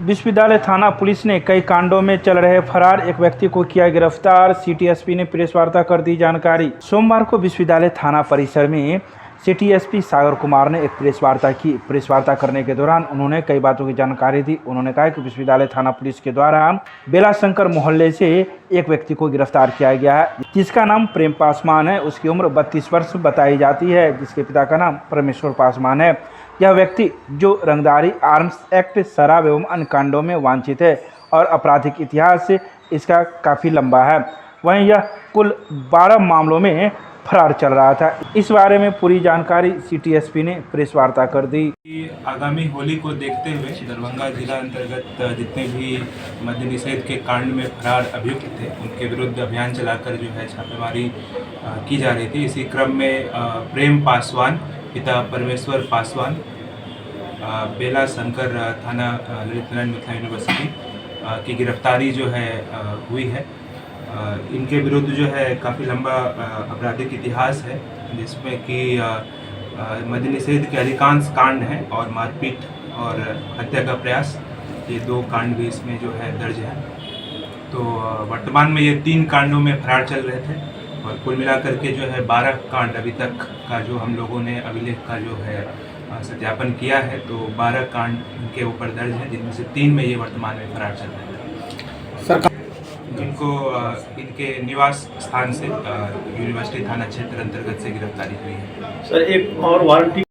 विश्वविद्यालय थाना पुलिस ने कई कांडों में चल रहे फरार एक व्यक्ति को किया गिरफ्तार। सिटी एसपी ने प्रेस वार्ता कर दी जानकारी। सोमवार को विश्वविद्यालय थाना परिसर में सिटी एसपी सागर कुमार ने एक प्रेस वार्ता की। प्रेस वार्ता करने के दौरान उन्होंने कई बातों की जानकारी दी। उन्होंने कहा कि विश्वविद्यालय थाना पुलिस के द्वारा बेला शंकर मोहल्ले से एक व्यक्ति को गिरफ्तार किया गया है, जिसका नाम प्रेम पासवान है। उसकी उम्र 32 वर्ष बताई जाती है, जिसके पिता का नाम परमेश्वर पासवान है। यह व्यक्ति जो रंगदारी, आर्म्स एक्ट, शराब एवं अन्य कांडों में वांछित है और आपराधिक इतिहास इसका काफ़ी लंबा है। वहीं यह कुल 12 मामलों में फरार चल रहा था। इस बारे में पूरी जानकारी सिटी एसपी ने प्रेस वार्ता कर दी। आगामी होली को देखते हुए दरभंगा जिला अंतर्गत जितने भी मद्य निषेध के कांड में फरार अभियुक्त थे, उनके विरुद्ध अभियान चलाकर जो है छापेमारी की जा रही थी। इसी क्रम में प्रेम पासवान पिता परमेश्वर पासवान, बेला शंकर थाना ललित नारायण मिथिला यूनिवर्सिटी की गिरफ्तारी जो है हुई है। इनके विरुद्ध जो है काफ़ी लंबा आपराधिक इतिहास है, जिसमें कि मद्य निषेध के अधिकांश कांड हैं और मारपीट और हत्या का प्रयास, ये 2 कांड भी इसमें जो है दर्ज है। तो वर्तमान में ये 3 कांडों में फरार चल रहे थे और कुल मिलाकर के जो है 12 कांड अभी तक का जो हम लोगों ने अभिलेख का जो है सत्यापन किया है। तो 12 कांड इनके ऊपर दर्ज है, जिनमें से 3 में ये वर्तमान में फरार चल रहे हैं, जिनको इनके निवास स्थान से यूनिवर्सिटी थाना क्षेत्र अंतर्गत से गिरफ्तारी हुई है। सर, एक और वारंटी